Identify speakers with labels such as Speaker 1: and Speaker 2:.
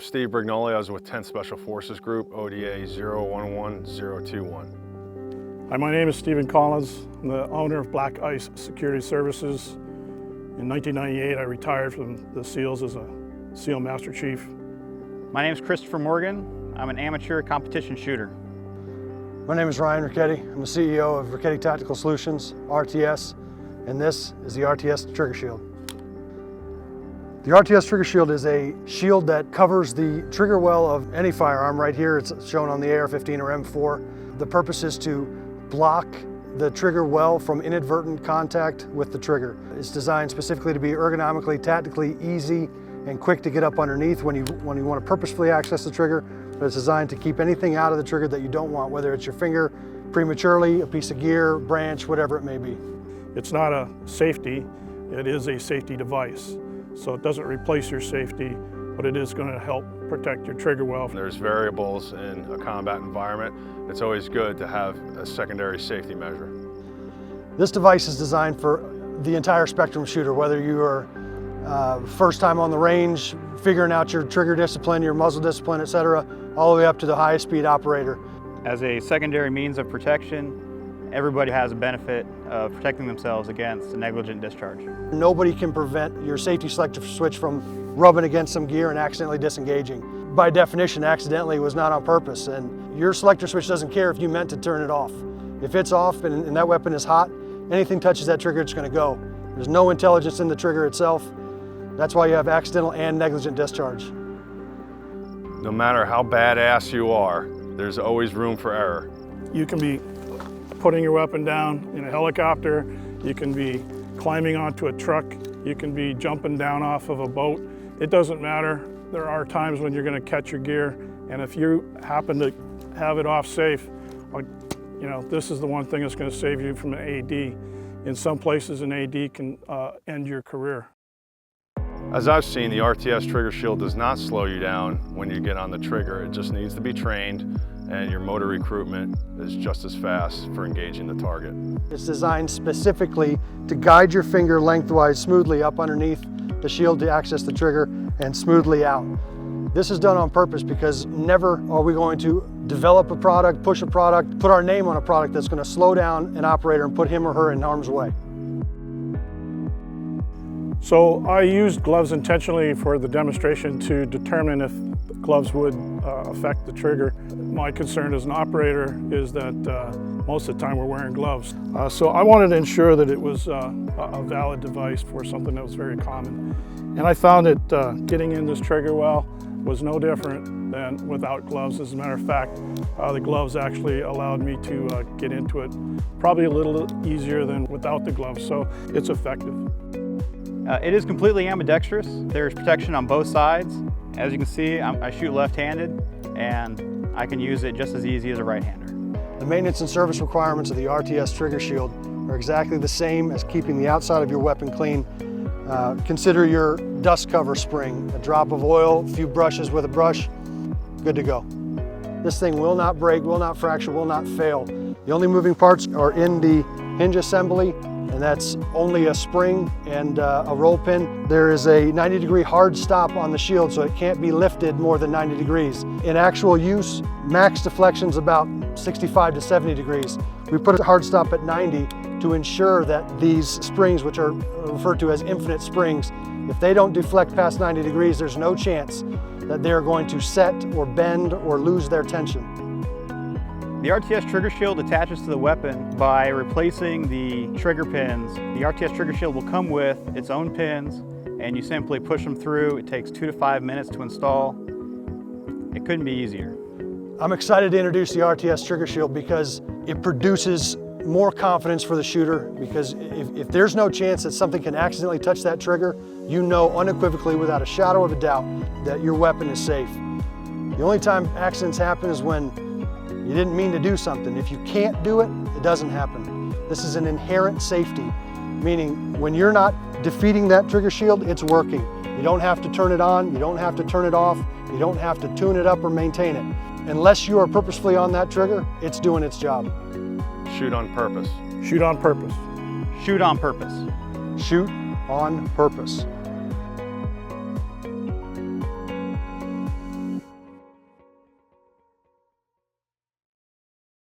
Speaker 1: name's Steve Brignoli. I was with 10th Special Forces Group, ODA 011021.
Speaker 2: Hi, my name is Stephen Collins. I'm the owner of Black Ice Security Services. In 1998, I retired from the SEALs as a SEAL Master Chief.
Speaker 3: My name is Christopher Morgan. I'm an amateur competition shooter.
Speaker 4: My name is Ryan Ricchetti. I'm the CEO of Ricchetti Tactical Solutions, RTS, and this is the RTS TriggerShield. The RTS TriggerShield is a shield that covers the trigger well of any firearm. Right here, it's shown on the AR-15 or M4. The purpose is to block the trigger well from inadvertent contact with the trigger. It's designed specifically to be ergonomically, tactically easy and quick to get up underneath when you want to purposefully access the trigger, but it's designed to keep anything out of the trigger that you don't want, whether it's your finger prematurely, a piece of gear, branch, whatever it may be.
Speaker 2: It's not a safety, it is a safety device. So it doesn't replace your safety, but it is going to help protect your trigger well.
Speaker 1: There's variables in a combat environment. It's always good to have a secondary safety measure.
Speaker 4: This device is designed for the entire spectrum shooter, whether you are first time on the range, figuring out your trigger discipline, your muzzle discipline, etc., all the way up to the highest speed operator.
Speaker 3: As a secondary means of protection, everybody has a benefit of protecting themselves against a negligent discharge.
Speaker 4: Nobody can prevent your safety selector switch from rubbing against some gear and accidentally disengaging. By definition, accidentally was not on purpose, and your selector switch doesn't care if you meant to turn it off. If it's off and that weapon is hot, anything touches that trigger, it's going to go. There's no intelligence in the trigger itself. That's why you have accidental and negligent discharge.
Speaker 1: No matter how badass you are, there's always room for error.
Speaker 2: You can be putting your weapon down in a helicopter, you can be climbing onto a truck, you can be jumping down off of a boat. It doesn't matter. There are times when you're going to catch your gear, and if you happen to have it off safe, this is the one thing that's going to save you from an AD. In some places, an AD can end your career.
Speaker 1: As I've seen, the RTS TriggerShield does not slow you down when you get on the trigger. It just needs to be trained, and your motor recruitment is just as fast for engaging the target.
Speaker 4: It's designed specifically to guide your finger lengthwise smoothly up underneath the shield to access the trigger and smoothly out. This is done on purpose because never are we going to develop a product, push a product, put our name on a product that's going to slow down an operator and put him or her in harm's way.
Speaker 2: So I used gloves intentionally for the demonstration to determine if the gloves would affect the trigger. My concern as an operator is that most of the time we're wearing gloves. So I wanted to ensure that it was a valid device for something that was very common. And I found that getting in this trigger well was no different than without gloves. As a matter of fact, the gloves actually allowed me to get into it probably a little easier than without the gloves, so it's effective.
Speaker 3: It is completely ambidextrous. There's protection on both sides. As you can see, I shoot left-handed, and I can use it just as easy as a right-hander.
Speaker 4: The maintenance and service requirements of the RTS TriggerShield are exactly the same as keeping the outside of your weapon clean. Consider your dust cover spring, a drop of oil, a few brushes with a brush, good to go. This thing will not break, will not fracture, will not fail. The only moving parts are in the hinge assembly, and that's only a spring and a roll pin. There is a 90-degree hard stop on the shield, so it can't be lifted more than 90 degrees. In actual use, max deflection is about 65 to 70 degrees. We put a hard stop at 90 to ensure that these springs, which are referred to as infinite springs, if they don't deflect past 90 degrees, there's no chance that they're going to set or bend or lose their tension.
Speaker 3: The RTS TriggerShield attaches to the weapon by replacing the trigger pins. The RTS TriggerShield will come with its own pins, and you simply push them through. It takes 2 to 5 minutes to install. It couldn't be easier.
Speaker 4: I'm excited to introduce the RTS TriggerShield because it produces more confidence for the shooter, because if there's no chance that something can accidentally touch that trigger, you know unequivocally without a shadow of a doubt that your weapon is safe. The only time accidents happen is when you didn't mean to do something. If you can't do it, it doesn't happen. This is an inherent safety, meaning when you're not defeating that trigger shield, it's working. You don't have to turn it on, you don't have to turn it off, you don't have to tune it up or maintain it. Unless you are purposefully on that trigger, it's doing its job.
Speaker 1: Shoot on purpose.
Speaker 2: Shoot on purpose.
Speaker 3: Shoot on purpose.
Speaker 4: Shoot on purpose.